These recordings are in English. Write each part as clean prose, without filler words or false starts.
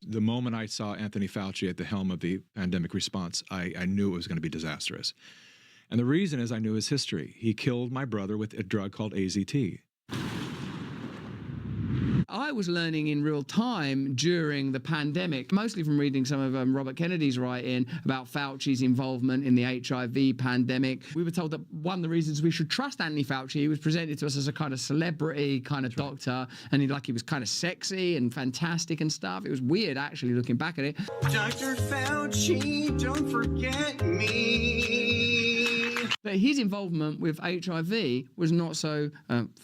The moment I saw Anthony Fauci at the helm of the pandemic response, I knew it was going to be disastrous. And the reason is I knew his history. He killed my brother with a drug called AZT. I was learning in real time during the pandemic, mostly from reading some of Robert Kennedy's writing about Fauci's involvement in the HIV pandemic. We were told that one of the reasons we should trust Anthony Fauci, he was presented to us as a kind of celebrity kind of doctor, and he was kind of sexy and fantastic and stuff. It was weird actually looking back at it. Dr. Fauci, don't forget me. But his involvement with HIV was not so,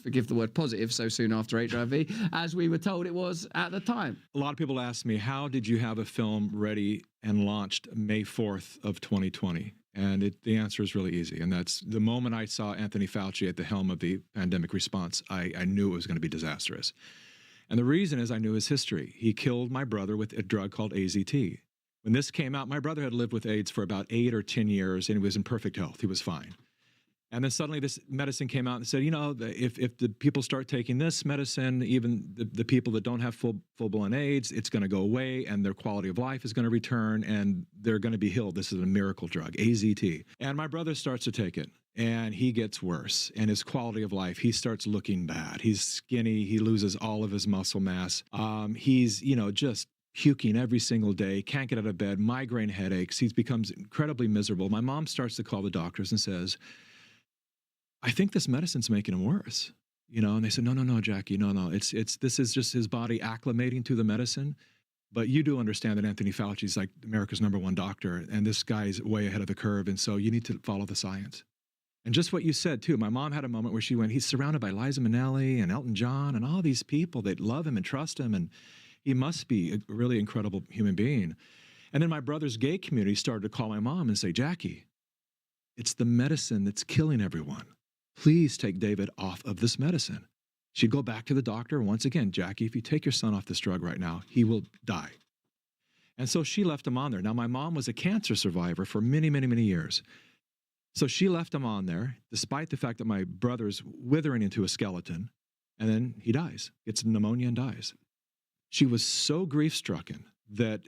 forgive the word positive, so soon after HIV, as we were told it was at the time. A lot of people ask me, how did you have a film ready and launched May 4th of 2020? And the answer is really easy. And that's the moment I saw Anthony Fauci at the helm of the pandemic response, I knew it was going to be disastrous. And the reason is I knew his history. He killed my brother with a drug called AZT. When this came out, my brother had lived with AIDS for about 8 or 10 years, and he was in perfect health. He was fine. And then suddenly this medicine came out and said, you know, if the people start taking this medicine, even the people that don't have full-blown AIDS, it's going to go away, and their quality of life is going to return, and they're going to be healed. This is a miracle drug, AZT. And my brother starts to take it, and he gets worse. And his quality of life, he starts looking bad. He's skinny. He loses all of his muscle mass. He's, just puking every single day, can't get out of bed, migraine headaches. He becomes incredibly miserable. My mom starts to call the doctors and says, I think this medicine's making him worse. And they said, no, Jackie, no. This is just his body acclimating to the medicine. But you do understand that Anthony Fauci's like America's #1 doctor, and this guy's way ahead of the curve. And so you need to follow the science. And just what you said too, my mom had a moment where she went, he's surrounded by Liza Minnelli and Elton John and all these people that love him and trust him. And he must be a really incredible human being. And then my brother's gay community started to call my mom and say, Jackie, it's the medicine that's killing everyone. Please take David off of this medicine. She'd go back to the doctor once again, Jackie, if you take your son off this drug right now, he will die. And so she left him on there. Now, my mom was a cancer survivor for many, many, many years. So she left him on there, despite the fact that my brother's withering into a skeleton, and then he dies, gets pneumonia and dies. She was so grief-stricken that,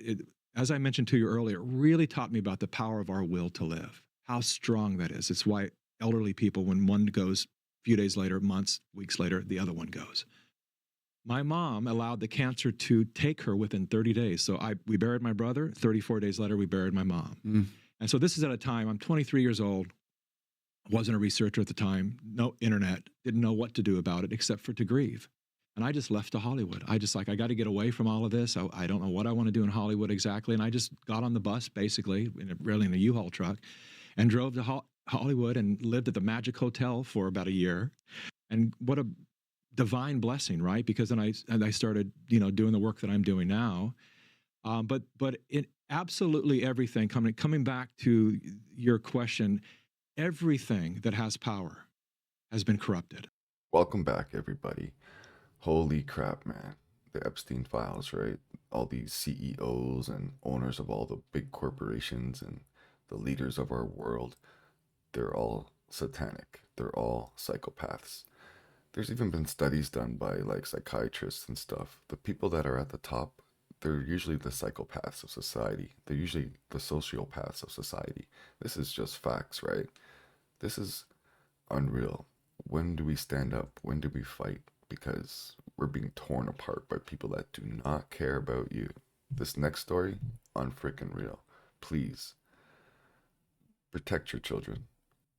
as I mentioned to you earlier, it really taught me about the power of our will to live, how strong that is. It's why elderly people, when one goes a few days later, months, weeks later, the other one goes. My mom allowed the cancer to take her within 30 days. So we buried my brother. 34 days later, we buried my mom. And so this is at a time, I'm 23 years old, wasn't a researcher at the time, no internet, didn't know what to do about it except for to grieve. And I just left to Hollywood. I got to get away from all of this. I don't know what I want to do in Hollywood exactly. And I just got on the bus, basically, really in a U-Haul truck, and drove to Hollywood and lived at the Magic Hotel for about a year. And what a divine blessing, right? Because then I started, doing the work that I'm doing now. But it absolutely everything, coming back to your question, everything that has power has been corrupted. Welcome back, everybody. Holy crap, man. The Epstein files, right? All these CEOs and owners of all the big corporations and the leaders of our world, they're all satanic. They're all psychopaths. There's even been studies done by like psychiatrists and stuff. The people that are at the top, they're usually the psychopaths of society. They're usually the sociopaths of society. This is just facts, right? This is unreal. When do we stand up? When do we fight? Because we're being torn apart by people that do not care about you. This next story, unfreaking real. Please, protect your children.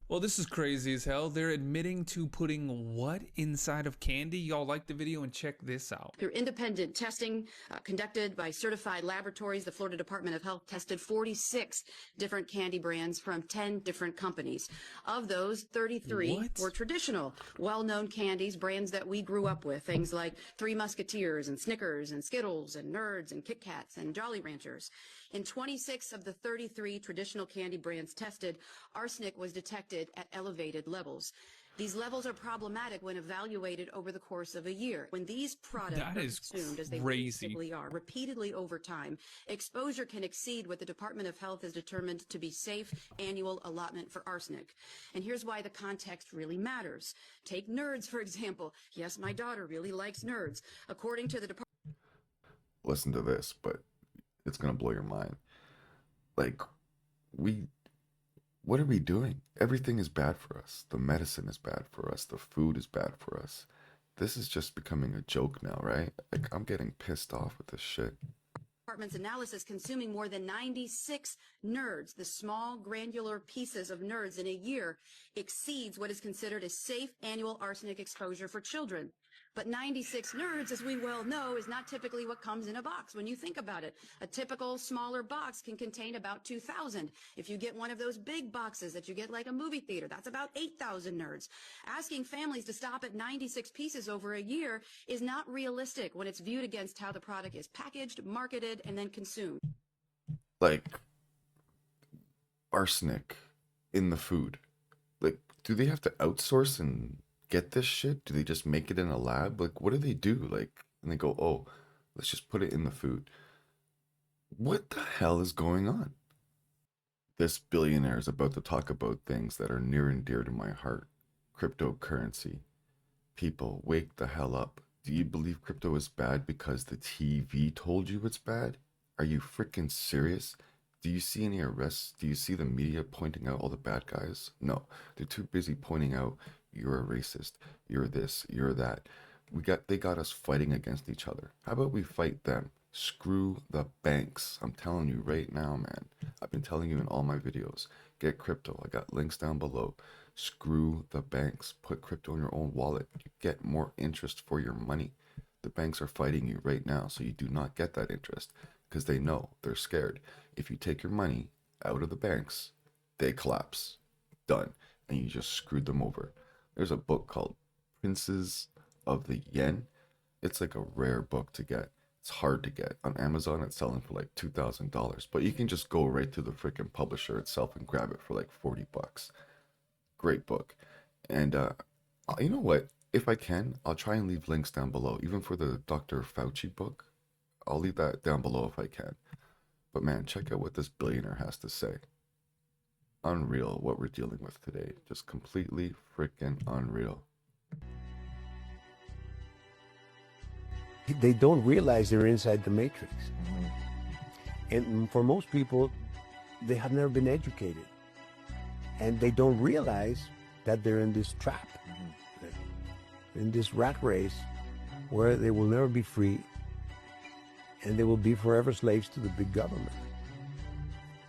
Well, this is crazy as hell. They're admitting to putting what inside of candy? Y'all like the video and check this out. Through independent testing conducted by certified laboratories, the Florida Department of Health tested 46 different candy brands from 10 different companies. Of those, 33 were traditional, well-known candies, brands that we grew up with, things like Three Musketeers and Snickers and Skittles and Nerds and Kit Kats and Jolly Ranchers. In 26 of the 33 traditional candy brands tested, arsenic was detected at elevated levels. These levels are problematic when evaluated over the course of a year. When these products are consumed, as they basically are, repeatedly over time, exposure can exceed what the Department of Health has determined to be safe annual allotment for arsenic. And here's why the context really matters. Take Nerds, for example. Yes, my daughter really likes Nerds. According to the Department... Listen to this, but It's gonna blow your mind. Like, what are we doing? Everything is bad for us. The medicine is bad for us. The food is bad for us. This is just becoming a joke now, right? Like, I'm getting pissed off with this shit. Department's analysis, consuming more than 96 nerds, the small granular pieces of nerds in a year, exceeds what is considered a safe annual arsenic exposure for children. But 96 nerds, as we well know, is not typically what comes in a box. When you think about it, a typical smaller box can contain about 2,000. If you get one of those big boxes that you get like a movie theater, that's about 8,000 nerds. Asking families to stop at 96 pieces over a year is not realistic when it's viewed against how the product is packaged, marketed, and then consumed. Like, arsenic in the food. Like, do they have to outsource and get this shit? Do they just make it in a lab? Like, what do they do? Like, and they go, oh, let's just put it in the food. What the hell is going on? This billionaire is about to talk about things that are near and dear to my heart. Cryptocurrency. People, wake the hell up. Do you believe crypto is bad because the TV told you it's bad? Are you freaking serious? Do you see any arrests? Do you see the media pointing out all the bad guys? No, they're too busy pointing out you're a racist, you're this, you're that. They got us fighting against each other. How about we fight them? Screw the banks. I'm telling you right now, man. I've been telling you in all my videos. Get crypto. I got links down below. Screw the banks. Put crypto in your own wallet. You get more interest for your money. The banks are fighting you right now, so you do not get that interest because they know, they're scared. If you take your money out of the banks, they collapse. Done. And you just screwed them over. There's a book called Princes of the Yen. It's like a rare book to get. It's hard to get. On Amazon, it's selling for like $2,000. But you can just go right to the freaking publisher itself and grab it for like 40 bucks. Great book. And you know what? If I can, I'll try and leave links down below. Even for the Dr. Fauci book, I'll leave that down below if I can. But man, check out what this billionaire has to say. Unreal what we're dealing with today. Just completely freaking unreal. They don't realize they're inside the matrix. And for most people, they have never been educated. And they don't realize that they're in this trap, in this rat race where they will never be free and they will be forever slaves to the big government.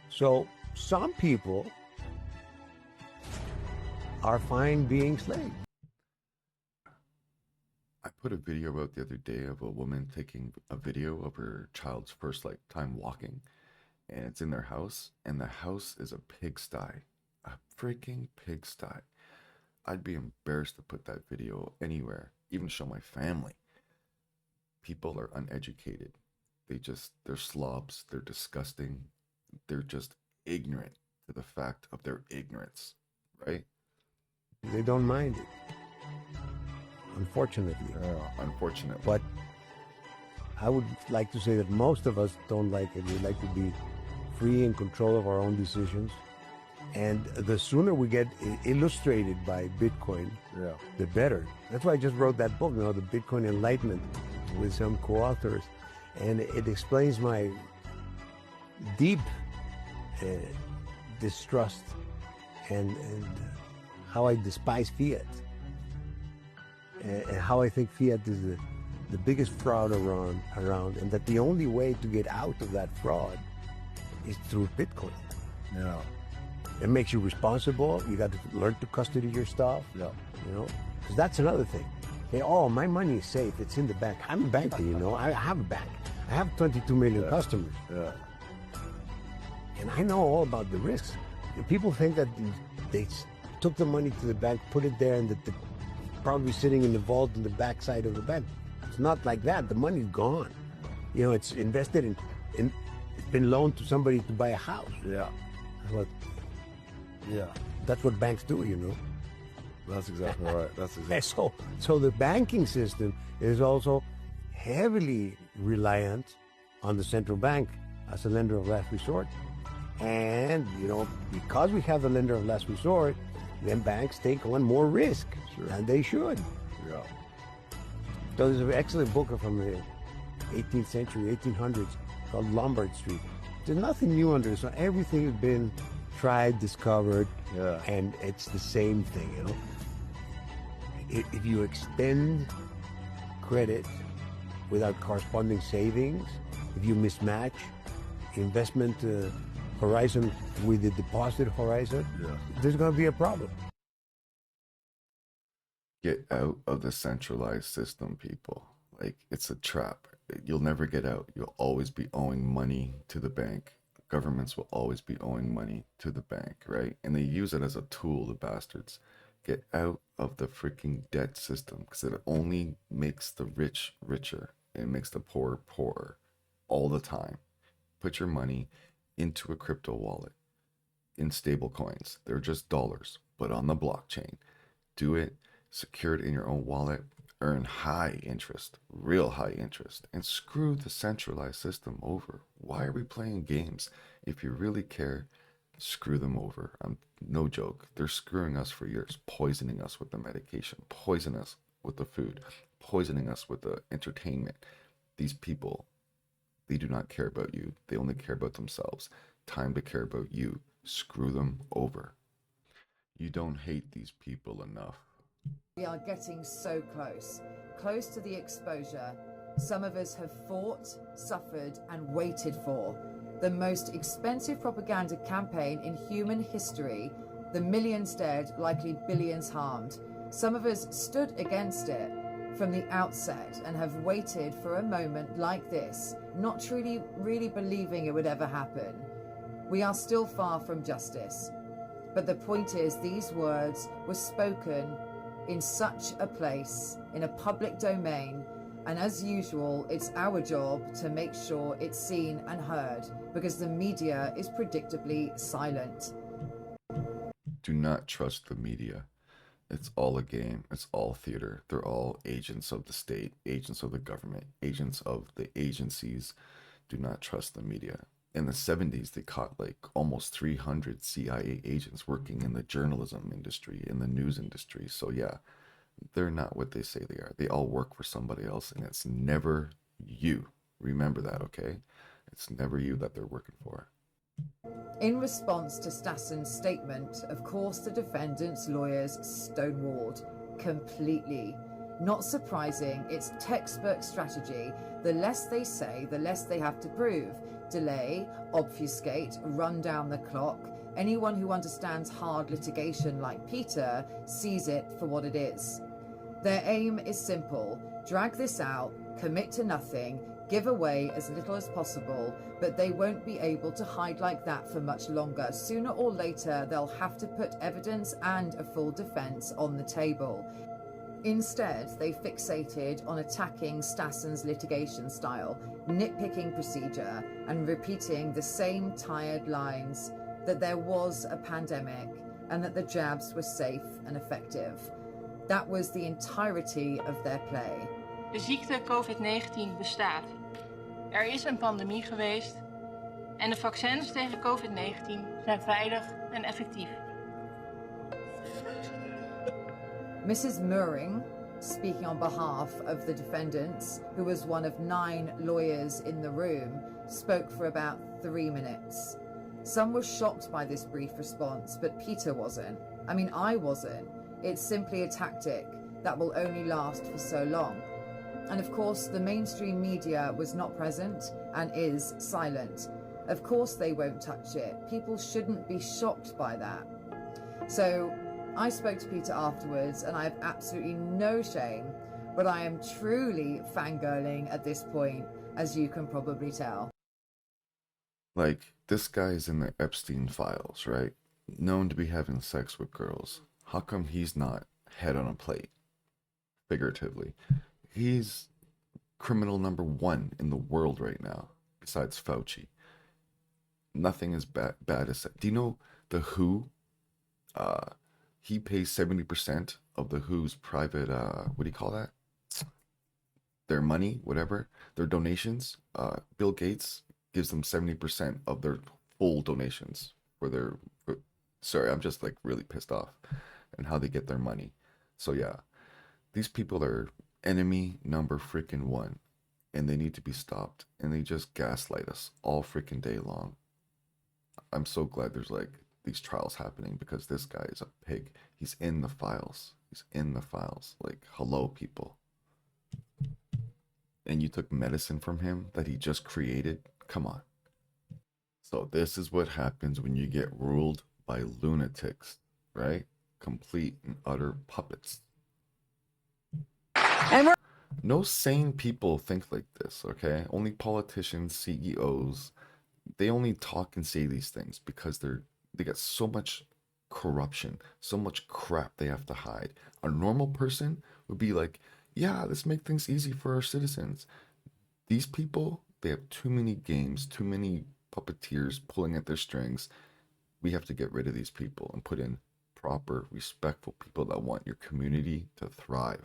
So some people are fine being slaves. I put a video out the other day of a woman taking a video of her child's first time walking, and it's in their house, and the house is a pigsty. A freaking pigsty. I'd be embarrassed to put that video anywhere, even show my family. People are uneducated. They're slobs, they're disgusting, they're just ignorant to the fact of their ignorance, right? They don't mind it, unfortunately. Unfortunately. But I would like to say that most of us don't like it. We like to be free in control of our own decisions. And the sooner we get illustrated by Bitcoin, the better. That's why I just wrote that book, the Bitcoin Enlightenment, with some co-authors. And it explains my deep distrust and how I despise fiat. And how I think fiat is the biggest fraud around, and that the only way to get out of that fraud is through Bitcoin. Yeah. It makes you responsible. You got to learn to custody your stuff. Yeah. Because that's another thing. My money is safe. It's in the bank. I'm a banker, I have a bank. I have 22 million customers. Yeah. And I know all about the risks. And people think that they took the money to the bank, put it there, and that they're probably sitting in the vault in the back side of the bank. It's not like that. The money's gone. It's invested in it's been loaned to somebody to buy a house. Yeah. That's what banks do, That's exactly right. That's exactly. So the banking system is also heavily reliant on the central bank as a lender of last resort. And, because we have the lender of last resort, then banks take on more risk, and they should. Yeah. So there's an excellent book from the 18th century, 1800s, called Lombard Street. There's nothing new under the sun. Everything has been tried, discovered, and it's the same thing, you know. If you extend credit without corresponding savings, if you mismatch investment horizon with the deposit horizon, there's going to be a problem. Get out of the centralized system, people. Like, it's a trap. You'll never get out. You'll always be owing money to the bank. Governments will always be owing money to the bank, right? And they use it as a tool, the bastards. Get out of the freaking debt system, because it only makes the rich richer. It makes the poor poorer all the time. Put your money into a crypto wallet, in stable coins. They're just dollars, but on the blockchain. Do it, secure it in your own wallet, earn high interest, real high interest, and screw the centralized system over. Why are we playing games? If you really care, screw them over. No joke. They're screwing us for years, poisoning us with the medication, poisoning us with the food, poisoning us with the entertainment. These people, they do not care about you. They only care about themselves. Time to care about you. Screw them over. You don't hate these people enough. We are getting so close to the exposure some of us have fought, suffered, and waited for. The most expensive propaganda campaign in human history, the millions dead, likely billions harmed. Some of us stood against it from the outset and have waited for a moment like this, not truly, really believing it would ever happen. We are still far from justice. But the point is, these words were spoken in such a place, in a public domain, and as usual, it's our job to make sure it's seen and heard, because the media is predictably silent. Do not trust the media. It's all a game. It's all theater. They're all agents of the state, agents of the government, agents of the agencies. Do not trust the media. In the 70s, they caught like almost 300 CIA agents working in the journalism industry, in the news industry. So yeah, they're not what they say they are. They all work for somebody else, and it's never you. Remember that, okay? It's never you that they're working for. In response to Stassen's statement, of course, the defendant's lawyers stonewalled completely. Not surprising, it's textbook strategy. The less they say, the less they have to prove. Delay, obfuscate, run down the clock. Anyone who understands hard litigation like Peter sees it for what it is. Their aim is simple: drag this out, commit to nothing, give away as little as possible, but they won't be able to hide like that for much longer. Sooner or later, they'll have to put evidence and a full defense on the table. Instead, they fixated on attacking Stassen's litigation style, nitpicking procedure, and repeating the same tired lines that there was a pandemic and that the jabs were safe and effective. That was the entirety of their play. De ziekte COVID-19 bestaat. Er is een pandemie geweest en de vaccins tegen COVID-19 zijn veilig en effectief. Mrs. Mooring, speaking on behalf of the defendants, who was one of 9 lawyers in the room, spoke for about 3 minutes. Some were shocked by this brief response, but Peter wasn't. I mean, I wasn't. It's simply a tactic that will only last for so long. And of course, the mainstream media was not present and is silent. Of course they won't touch it. People shouldn't be shocked by that. So I spoke to Peter afterwards, and I have absolutely no shame, but I am truly fangirling at this point, as you can probably tell. Like, this guy's in the Epstein files, right? Known to be having sex with girls. How come he's not head on a plate? Figuratively. He's criminal number 1 in the world right now, besides Fauci. Nothing is bad as that. Do you know the WHO? He pays 70% of the WHO's private, what do you call that? Their money, whatever, their donations. Bill Gates gives them 70% of their full donations for their, sorry, I'm just like really pissed off and how they get their money. So yeah, these people are enemy number freaking 1. and they need to be stopped, and they just gaslight us all freaking day long. I'm so glad there's like these trials happening, because this guy is a pig. He's in the files. He's in the files. Like, hello, people. And you took medicine from him that he just created? Come on. So this is what happens when you get ruled by lunatics, right? Complete and utter puppets. And no sane people think like this, okay? Only politicians, CEOs, they only talk and say these things because they got so much corruption, so much crap they have to hide. A normal person would be like, yeah, let's make things easy for our citizens. These people, they have too many games, too many puppeteers pulling at their strings. We have to get rid of these people and put in proper, respectful people that want your community to thrive.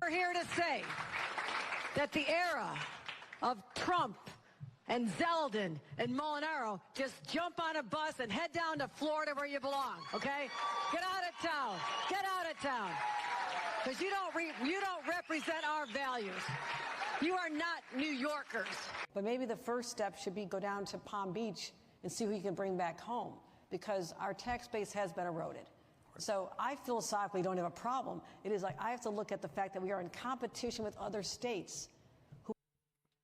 We're here to say that the era of Trump and Zeldin and Molinaro, just jump on a bus and head down to Florida where you belong, okay? Get out of town. Get out of town. Because you don't represent our values. You are not New Yorkers. But maybe the first step should be go down to Palm Beach and see who you can bring back home, because our tax base has been eroded. So I philosophically don't have a problem. It is like I have to look at the fact that we are in competition with other states.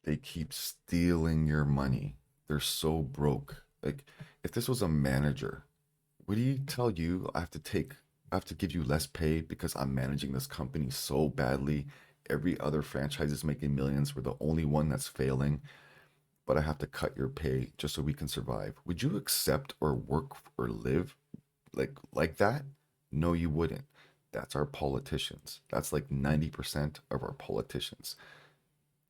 They keep stealing your money. They're so broke. Like, if this was a manager, would he tell you I have to give you less pay because I'm managing this company so badly? Every other franchise is making millions. We're the only one that's failing, but I have to cut your pay just so we can survive. Would you accept or work or live like that? No, you wouldn't. That's our politicians. That's like 90% of our politicians.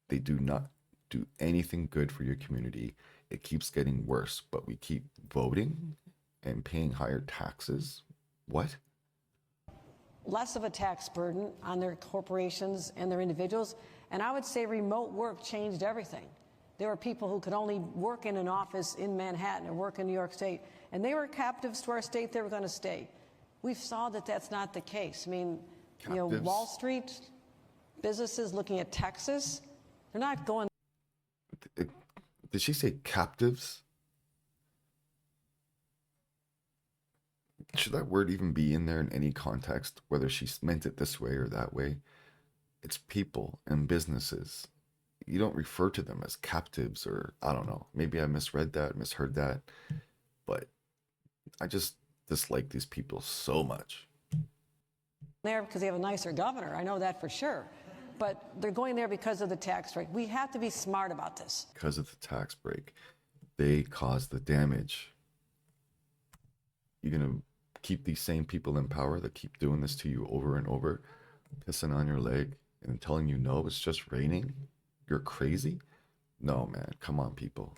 They do not do anything good for your community. It keeps getting worse, but we keep voting and paying higher taxes. What? Less of a tax burden on their corporations and their individuals. And I would say remote work changed everything. There were people who could only work in an office in Manhattan or work in New York State, and they were captives to our state. They were going to stay. We saw that that's not the case. I mean, captives. You know, Wall Street businesses looking at Texas, they're not going. Did she say captives? Should that word even be in there in any context, whether she meant it this way or that way? It's people and businesses. You don't refer to them as captives, or I don't know. Maybe I misread that, misheard that. But I just dislike these people so much. There because they have a nicer governor. I know that for sure. But they're going there because of the tax break. We have to be smart about this. Because of the tax break. They cause the damage. You're going to keep these same people in power that keep doing this to you over and over, pissing on your leg and telling you, no, it's just raining? You're crazy? No, man. Come on, people.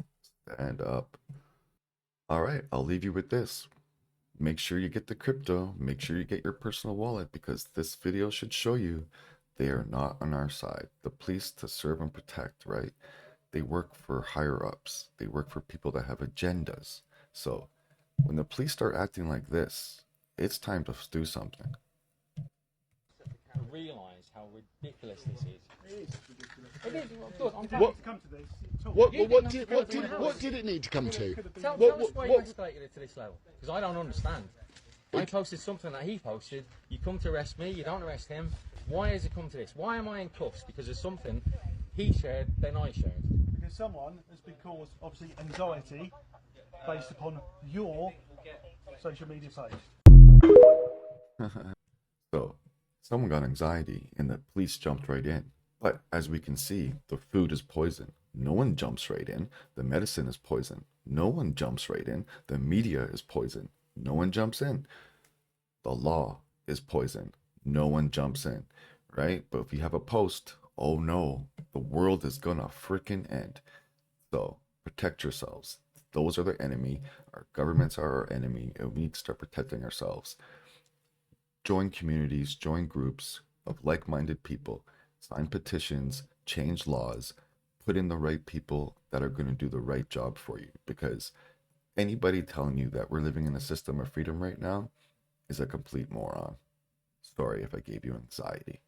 Stand up. All right, I'll leave you with this. Make sure you get the crypto. Make sure you get your personal wallet, because this video should show you they are not on our side. The police to serve and protect, right? They work for higher ups. They work for people that have agendas. So when the police start acting like this, it's time to do something. Realize how ridiculous this is. It is. What did it need to come to? Tell us why you escalated it to this level, because I don't understand. I posted something that he posted. You come to arrest me. You don't arrest him. Why has it come to this? Why am I in cuffs? Because of something he shared, then I shared. Because someone has been caused, obviously, anxiety based upon your social media page. So, someone got anxiety and the police jumped right in. But as we can see, the food is poison. No one jumps right in. The medicine is poison. No one jumps right in. The media is poison. No one jumps in. The law is poison. No one jumps in, right? But if you have a post, oh no, the world is gonna freaking end. So protect yourselves. Those are the enemy. Our governments are our enemy, and we need to start protecting ourselves. Join communities, join groups of like-minded people, sign petitions, change laws, put in the right people that are going to do the right job for you. Because anybody telling you that we're living in a system of freedom right now is a complete moron. Sorry if I gave you anxiety.